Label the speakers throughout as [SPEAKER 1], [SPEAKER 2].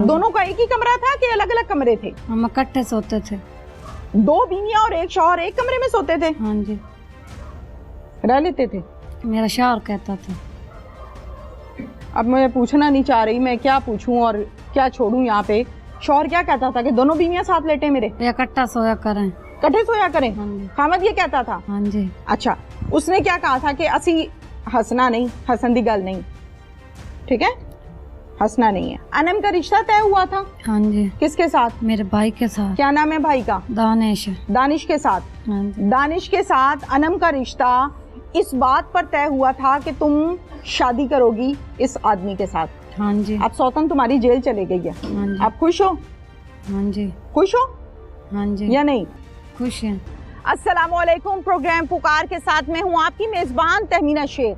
[SPEAKER 1] दोनों का एक ही कमरा था कि अलग अलग कमरे थे?
[SPEAKER 2] हम इकट्ठे सोते थे।
[SPEAKER 1] 2 बीवियां और एक शौहर एक कमरे में सोते थे?
[SPEAKER 2] हाँ जी।
[SPEAKER 1] रह लेते थे?
[SPEAKER 2] मेरा शौहर कहता था।
[SPEAKER 1] अब मैं पूछना नहीं चाह रही, मैं क्या पूछूं और क्या छोड़ूं यहाँ पे। शौहर क्या कहता था कि दोनों बीवियां साथ लेटे मेरे?
[SPEAKER 2] इकट्ठा सोया करें।
[SPEAKER 1] इकट्ठे सोया करें?
[SPEAKER 2] हाँ जी।
[SPEAKER 1] हामिद ये कहता था?
[SPEAKER 2] हाँ जी।
[SPEAKER 1] अच्छा, उसने क्या कहा था कि असी हंसना नहीं, हसन दी गल नहीं, ठीक है, हंसना नहीं है। अनम का रिश्ता तय हुआ था?
[SPEAKER 2] हाँ जी।
[SPEAKER 1] किसके साथ?
[SPEAKER 2] मेरे भाई के साथ।
[SPEAKER 1] क्या नाम है भाई का?
[SPEAKER 2] दानिश।
[SPEAKER 1] दानिश के साथ?
[SPEAKER 2] हाँ जी।
[SPEAKER 1] दानिश के साथ अनम का रिश्ता इस बात पर तय हुआ था कि तुम शादी करोगी इस आदमी के साथ।
[SPEAKER 2] हाँ जी।
[SPEAKER 1] अब सौतन तुम्हारी जेल चले गई है,
[SPEAKER 2] हाँ जी।
[SPEAKER 1] आप खुश हो?
[SPEAKER 2] हाँ जी।
[SPEAKER 1] खुश हो
[SPEAKER 2] हाँ जी।
[SPEAKER 1] या नहीं?
[SPEAKER 2] खुश हैं।
[SPEAKER 1] अस्सलामुअलैकुम, प्रोग्राम पुकार के साथ मैं हूँ आपकी मेजबान तहमीना शेख।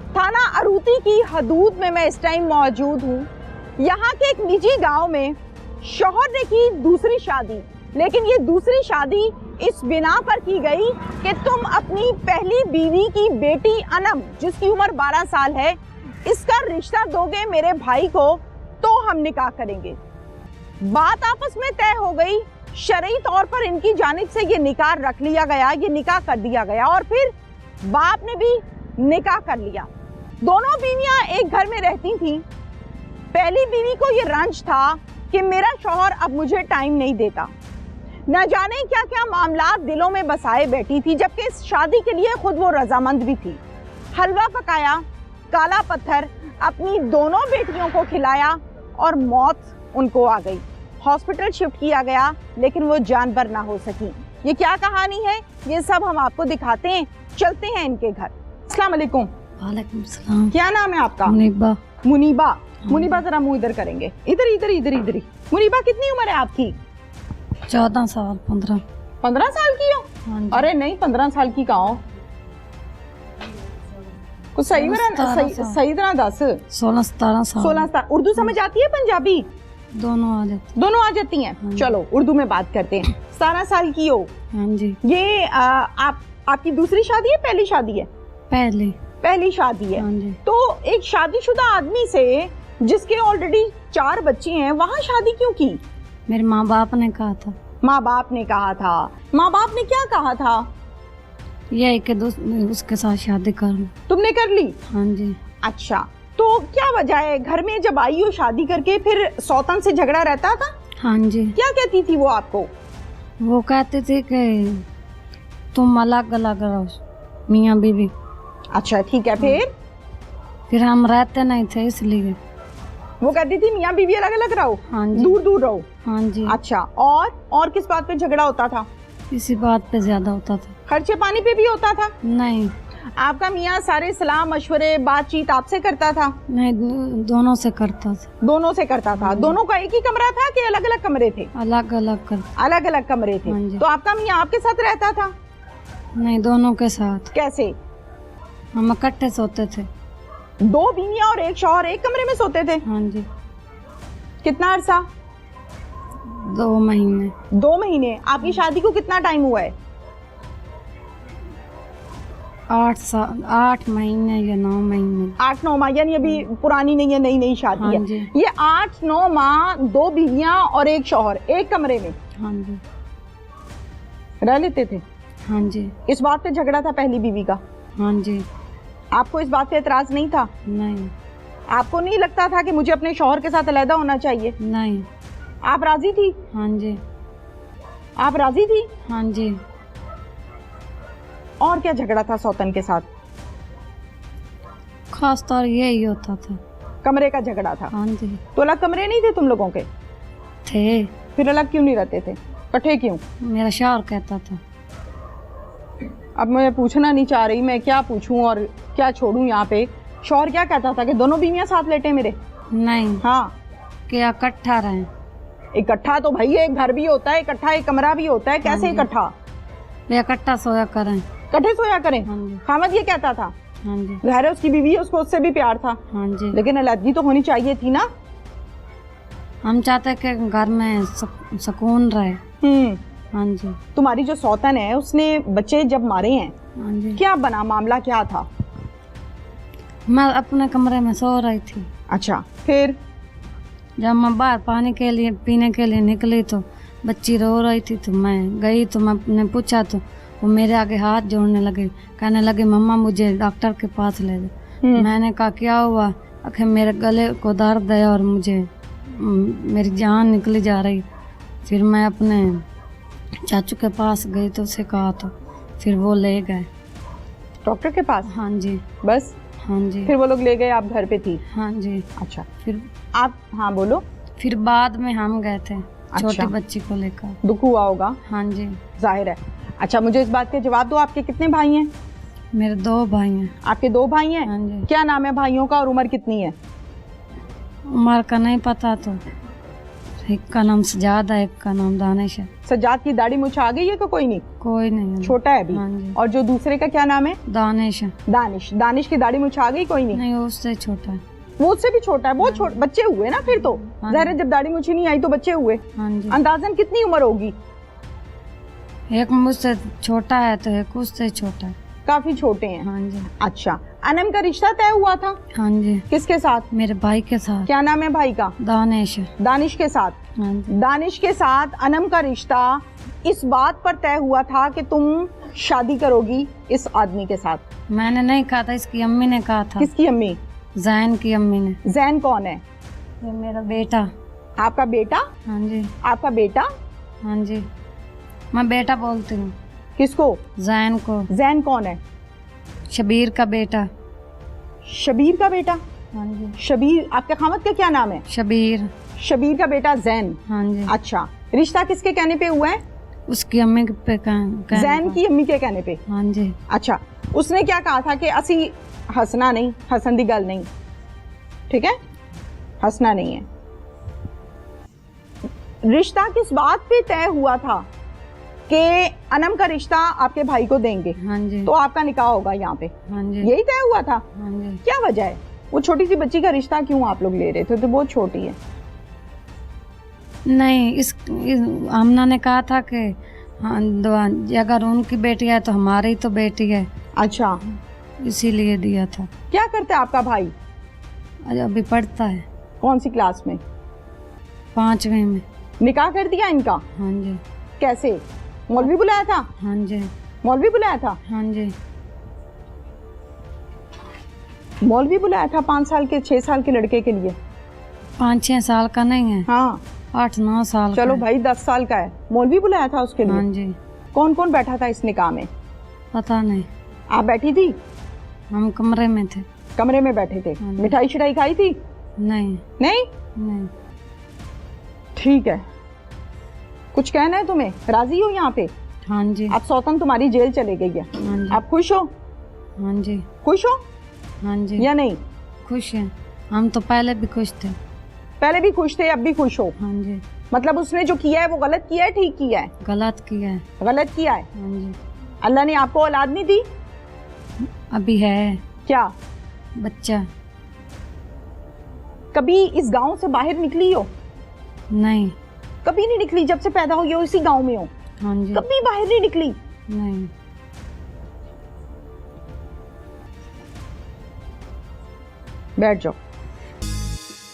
[SPEAKER 1] थाना अरूती की हदूद में मैं इस टाइम मौजूद हूँ। यहाँ के एक निजी गांव में शौहर ने की दूसरी शादी, लेकिन ये दूसरी शादी इस बिना पर की गई कि तुम अपनी पहली बीवी की बेटी अनम, जिसकी उम्र 12 साल है, इसका रिश्ता दोगे मेरे भाई को तो हम निकाह करेंगे। बात आपस में तय हो गई, शरई तौर पर इनकी जानिब से ये निकाह रख लिया गया, ये निकाह कर दिया गया और फिर बाप ने भी निकाह कर लिया। दोनों बीवियां एक घर में रहती थीं। पहली बीवी को ये रंज था कि मेरा शौहर अब मुझे टाइम नहीं देता। न जाने क्या क्या मामलात दिलों में बसाए बैठी थी, जबकि इस शादी के लिए खुद वो रजामंद भी थी। हलवा पकाया, काला पत्थर अपनी दोनों बेटियों को खिलाया और मौत उनको आ गई। हॉस्पिटल शिफ्ट किया गया, लेकिन वो जानबर ना हो सकी। ये क्या कहानी है, ये सब हम आपको दिखाते हैं। चलते हैं इनके घर। अस्सलाम वालेकुम।
[SPEAKER 2] वालेकुम सलाम।
[SPEAKER 1] क्या नाम है आपका?
[SPEAKER 2] मुनीबा।
[SPEAKER 1] मुनीबा। मुनीबा जरा मुंह इधर करेंगे, इधर इधर इधर इधर ही। मुनीबा कितनी उम्र है आपकी?
[SPEAKER 2] 14 साल। 15
[SPEAKER 1] साल की हो?
[SPEAKER 2] हाँ जी।
[SPEAKER 1] अरे नहीं, 15 साल की कहाँ हो, कुछ सही तरह दस।
[SPEAKER 2] 16-17 साल।
[SPEAKER 1] 16 साल। उर्दू समझ आती है? पंजाबी?
[SPEAKER 2] दोनों आ जाते।
[SPEAKER 1] दोनों आ जाती हैं?
[SPEAKER 2] हाँ।
[SPEAKER 1] चलो उर्दू में बात करते हैं। 17 साल की हो?
[SPEAKER 2] हाँ जी।
[SPEAKER 1] ये आपकी दूसरी शादी है, पहली शादी है? पहली शादी है।
[SPEAKER 2] हाँ जी।
[SPEAKER 1] तो एक शादीशुदा आदमी से जिसके ऑलरेडी 4 बच्चे हैं, वहाँ शादी क्यों की?
[SPEAKER 2] मेरे माँ बाप ने कहा था।
[SPEAKER 1] माँ बाप ने कहा था? माँ बाप ने क्या कहा था?
[SPEAKER 2] यही कि उसके साथ शादी कर लो।
[SPEAKER 1] तुमने कर ली?
[SPEAKER 2] हाँ जी।
[SPEAKER 1] अच्छा, तो क्या वजह है? घर में जब आई हो शादी करके, फिर सौतन से झगड़ा रहता था?
[SPEAKER 2] हाँ जी।
[SPEAKER 1] क्या कहती थी वो आपको?
[SPEAKER 2] वो कहते थे कि तुम अलग अलग रहो, मियाँ बीवी।
[SPEAKER 1] अच्छा ठीक है, फिर
[SPEAKER 2] हम रहते नहीं थे इसलिए।
[SPEAKER 1] वो कहती थी मियाँ बीवी अलग अलग रहो?
[SPEAKER 2] हाँ जी।
[SPEAKER 1] दूर दूर रहो?
[SPEAKER 2] हाँ जी।
[SPEAKER 1] अच्छा, और किस बात पे झगड़ा होता था?
[SPEAKER 2] इसी बात पे ज्यादा होता था।
[SPEAKER 1] खर्चे पानी पे भी होता था?
[SPEAKER 2] नहीं।
[SPEAKER 1] आपका मियाँ सारे सलाह मशवरे बातचीत आपसे करता था?
[SPEAKER 2] नहीं, दोनों से करता था।
[SPEAKER 1] दोनों से करता था? दोनों का एक ही कमरा था कि अलग अलग कमरे थे?
[SPEAKER 2] अलग अलग करता।
[SPEAKER 1] अलग अलग कमरे थे।
[SPEAKER 2] हाँ जी।
[SPEAKER 1] तो आपका मियाँ आपके साथ रहता था?
[SPEAKER 2] नहीं, दोनों के साथ।
[SPEAKER 1] कैसे?
[SPEAKER 2] हम इकट्ठे सोते थे।
[SPEAKER 1] 2 बीवियां और एक शौहर एक कमरे में सोते थे?
[SPEAKER 2] हाँ जी।
[SPEAKER 1] कितना अरसा?
[SPEAKER 2] 2 महीने।
[SPEAKER 1] 2 महीने। आपकी शादी को कितना टाइम हुआ है?
[SPEAKER 2] 8 महीने या 9 महीने।
[SPEAKER 1] 8-9 माह, यानी अभी पुरानी नहीं है, नई शादी
[SPEAKER 2] हाँ
[SPEAKER 1] है।
[SPEAKER 2] जी।
[SPEAKER 1] ये 8-9 माह 2 बीवियां और एक शौहर एक कमरे में
[SPEAKER 2] हाँ जी।
[SPEAKER 1] रह लेते थे?
[SPEAKER 2] हाँ जी।
[SPEAKER 1] इस बात पे झगड़ा था पहली बीवी का?
[SPEAKER 2] हाँ जी।
[SPEAKER 1] आपको इस बात पे एतराज नहीं था?
[SPEAKER 2] नहीं।
[SPEAKER 1] आपको नहीं लगता था कि मुझे अपने शौहर के साथ अलहदा होना चाहिए?
[SPEAKER 2] नहीं।
[SPEAKER 1] आप राजी थी?
[SPEAKER 2] हाँ जी।
[SPEAKER 1] आप राजी थी?
[SPEAKER 2] हाँ जी।
[SPEAKER 1] और क्या झगड़ा था सौतन के साथ?
[SPEAKER 2] खास तौर यही होता था।
[SPEAKER 1] कमरे का झगड़ा था?
[SPEAKER 2] हाँ जी।
[SPEAKER 1] तो अलग कमरे नहीं थे तुम लोगों के?
[SPEAKER 2] थे।
[SPEAKER 1] फिर अलग क्यों नहीं रहते थे, इकट्ठे क्यों?
[SPEAKER 2] मेरा शौहर कहता था।
[SPEAKER 1] अब मैं पूछना नहीं चाह रही, मैं क्या पूछूं और क्या छोड़ूं यहाँ पे। शौहर क्या कहता था कि दोनों बीवियां साथ लेटे मेरे?
[SPEAKER 2] नहीं।
[SPEAKER 1] हाँ,
[SPEAKER 2] कि इकट्ठा रहे।
[SPEAKER 1] इकट्ठा तो भाई एक घर भी होता है, इकट्ठा एक कमरा भी होता है, कैसे इकट्ठा?
[SPEAKER 2] इकट्ठा सोया करें।
[SPEAKER 1] इकट्ठे सोया करें?
[SPEAKER 2] हाँ जी।
[SPEAKER 1] हामिद ये कहता था?
[SPEAKER 2] हाँ जी।
[SPEAKER 1] ज़ाहिर है उसकी बीवी है, उसको उससे भी प्यार था।
[SPEAKER 2] हाँ जी।
[SPEAKER 1] लेकिन अलग तो होनी चाहिए थी ना?
[SPEAKER 2] हम चाहते कि घर में सुकून रहे। हाँ जी।
[SPEAKER 1] तुम्हारी जो सौतन है उसने बच्चे जब मारे हैं,
[SPEAKER 2] हाँ जी।
[SPEAKER 1] क्या बना, मामला क्या था?
[SPEAKER 2] मैं अपने कमरे में सो रही थी।
[SPEAKER 1] अच्छा, फिर
[SPEAKER 2] जब मैं बाहर पानी के लिए पीने के लिए निकली तो बच्ची रो रही थी, तो मैं गई तो मैंने पूछा तो वो मेरे आगे हाथ जोड़ने लगे, कहने लगे मम्मा मुझे डॉक्टर के पास ले दो। मैंने कहा क्या हुआ? आखिर मेरे गले को दर्द है और मुझे मेरी जान निकली जा रही। फिर मैं अपने चाचू के पास गई तो उसे कहा तो फिर वो ले गए
[SPEAKER 1] डॉक्टर के पास।
[SPEAKER 2] हाँ जी।
[SPEAKER 1] बस?
[SPEAKER 2] हाँ जी।
[SPEAKER 1] फिर वो लोग ले गए, आप घर पे थी?
[SPEAKER 2] हाँ जी।
[SPEAKER 1] अच्छा,
[SPEAKER 2] फिर
[SPEAKER 1] आप, हाँ बोलो।
[SPEAKER 2] फिर बाद में हम गए थे छोटी
[SPEAKER 1] अच्छा।
[SPEAKER 2] बच्ची को लेकर।
[SPEAKER 1] दुख हुआ होगा?
[SPEAKER 2] हाँ जी।
[SPEAKER 1] जाहिर है। अच्छा, मुझे इस बात का जवाब दो, आपके कितने भाई हैं?
[SPEAKER 2] मेरे 2 भाई हैं।
[SPEAKER 1] आपके 2 भाई हैं?
[SPEAKER 2] हाँ जी।
[SPEAKER 1] क्या नाम है भाइयों का और उम्र कितनी है?
[SPEAKER 2] उम्र का नहीं पता, तो एक का नाम सजाद है, एक का नाम दानिश है।
[SPEAKER 1] सज्जाद की दाढ़ी मुछ आ गई है तो कोई नहीं?
[SPEAKER 2] कोई नहीं,
[SPEAKER 1] छोटा है अभी।
[SPEAKER 2] हाँ जी।
[SPEAKER 1] और जो दूसरे का क्या नाम है?
[SPEAKER 2] दानिश है।
[SPEAKER 1] दानिश। दानिश की दाढ़ी मुछ आ गई? कोई नहीं?
[SPEAKER 2] नहीं, वो उससे छोटा है।
[SPEAKER 1] वो उससे भी छोटा है? बहुत छोटे बच्चे हुए ना फिर तो।
[SPEAKER 2] हाँ
[SPEAKER 1] ज़ाहिर है जब दाढ़ी मुछ ही नहीं आई तो बच्चे हुए।
[SPEAKER 2] हाँ जी।
[SPEAKER 1] अंदाजन कितनी उम्र होगी?
[SPEAKER 2] एक मुझसे छोटा है तो एक उससे छोटा है।
[SPEAKER 1] काफी छोटे हैं।
[SPEAKER 2] हाँ जी।
[SPEAKER 1] अच्छा, अनम का रिश्ता तय हुआ था?
[SPEAKER 2] हाँ जी।
[SPEAKER 1] किसके साथ?
[SPEAKER 2] मेरे भाई के साथ।
[SPEAKER 1] क्या नाम है भाई का?
[SPEAKER 2] दानिश है।
[SPEAKER 1] दानिश के साथ।
[SPEAKER 2] हाँ जी।
[SPEAKER 1] दानिश के साथ अनम का रिश्ता इस बात पर तय हुआ था कि तुम शादी करोगी इस आदमी के साथ?
[SPEAKER 2] मैंने नहीं कहा था, इसकी अम्मी ने कहा था।
[SPEAKER 1] किसकी अम्मी?
[SPEAKER 2] जैन की अम्मी ने।
[SPEAKER 1] जैन कौन है?
[SPEAKER 2] ये मेरा बेटा।
[SPEAKER 1] आपका बेटा?
[SPEAKER 2] हाँ जी।
[SPEAKER 1] आपका बेटा?
[SPEAKER 2] हाँ जी, मैं बेटा बोलती हूँ।
[SPEAKER 1] किसको?
[SPEAKER 2] जैन को।
[SPEAKER 1] जैन कौन है?
[SPEAKER 2] शबीर का बेटा।
[SPEAKER 1] शबीर का बेटा?
[SPEAKER 2] हाँ जी।
[SPEAKER 1] शबीर, आपके खामद का क्या नाम है?
[SPEAKER 2] शबीर।
[SPEAKER 1] शबीर का बेटा जैन।
[SPEAKER 2] हाँ जी।
[SPEAKER 1] अच्छा, रिश्ता किसके कहने पे हुआ है?
[SPEAKER 2] उसकी अम्मी पे कहने
[SPEAKER 1] जैन
[SPEAKER 2] पर।
[SPEAKER 1] की अम्मी के कहने पे?
[SPEAKER 2] हाँ जी।
[SPEAKER 1] अच्छा, उसने क्या कहा था कि असी हंसना नहीं, हसन दी गल नहीं, ठीक है, हंसना नहीं है। रिश्ता किस बात पे तय हुआ था कि अनम का रिश्ता आपके भाई को देंगे?
[SPEAKER 2] हाँ जी।
[SPEAKER 1] तो आपका निकाह होगा यहाँ पे,
[SPEAKER 2] हाँ जी।
[SPEAKER 1] यही तय हुआ था?
[SPEAKER 2] हाँ जी।
[SPEAKER 1] क्या वजह है? वो छोटी सी बच्ची का रिश्ता क्यों आप लोग ले रहे थे? तो बहुत छोटी है।
[SPEAKER 2] नहीं, इस आमना ने कहा था कि हाँ, अगर उनकी बेटी है तो हमारी तो बेटी है,
[SPEAKER 1] अच्छा,
[SPEAKER 2] इसीलिए दिया था।
[SPEAKER 1] क्या करता है आपका भाई?
[SPEAKER 2] अभी पढ़ता है।
[SPEAKER 1] कौन सी क्लास में?
[SPEAKER 2] 5वीं में।
[SPEAKER 1] निकाह कर दिया इनका?
[SPEAKER 2] हाँ जी।
[SPEAKER 1] कैसे? मौलवी बुलाया था?
[SPEAKER 2] हाँ जी।
[SPEAKER 1] मौलवी बुलाया था?
[SPEAKER 2] हाँ जी।
[SPEAKER 1] मौलवी बुलाया था 5 साल के 6 साल के लड़के के लिए?
[SPEAKER 2] 5-6 साल का नहीं है।
[SPEAKER 1] हाँ,
[SPEAKER 2] 8-9 साल
[SPEAKER 1] चलो
[SPEAKER 2] का
[SPEAKER 1] भाई 10 साल का है। मौलवी बुलाया था उसके
[SPEAKER 2] है।
[SPEAKER 1] लिए?
[SPEAKER 2] हाँ जी।
[SPEAKER 1] कौन कौन बैठा था इस निकाह में?
[SPEAKER 2] पता नहीं,
[SPEAKER 1] आप बैठी थी?
[SPEAKER 2] हम कमरे में थे।
[SPEAKER 1] कमरे में बैठे थे?
[SPEAKER 2] हाँ जी।
[SPEAKER 1] मिठाई शिठाई खाई थी?
[SPEAKER 2] नहीं।
[SPEAKER 1] नहीं?
[SPEAKER 2] नहीं।
[SPEAKER 1] ठीक है, कुछ कहना है तुम्हें? राजी हो यहाँ पे?
[SPEAKER 2] हाँ जी।
[SPEAKER 1] अब सौतन तुम्हारी जेल चले गई है,
[SPEAKER 2] हाँ जी।
[SPEAKER 1] आप खुश हो?
[SPEAKER 2] हाँ जी।
[SPEAKER 1] खुश हो
[SPEAKER 2] हाँ जी।
[SPEAKER 1] या नहीं?
[SPEAKER 2] खुश हैं, हम तो पहले भी खुश थे।
[SPEAKER 1] पहले भी खुश थे, अब भी खुश हो?
[SPEAKER 2] हाँ जी।
[SPEAKER 1] मतलब उसने जो किया है वो गलत किया है, ठीक किया है?
[SPEAKER 2] गलत किया है।
[SPEAKER 1] गलत किया है।
[SPEAKER 2] हाँ जी।
[SPEAKER 1] अल्लाह ने आपको औलाद नहीं दी?
[SPEAKER 2] अभी है
[SPEAKER 1] क्या?
[SPEAKER 2] बच्चा।
[SPEAKER 1] कभी इस गांव से बाहर निकली हो?
[SPEAKER 2] नहीं।
[SPEAKER 1] कभी नहीं निकली? जब से पैदा हुई हो इसी गांव में हो?
[SPEAKER 2] हाँ जी।
[SPEAKER 1] कभी बाहर नहीं निकली?
[SPEAKER 2] नहीं।
[SPEAKER 1] बैठ जाओ।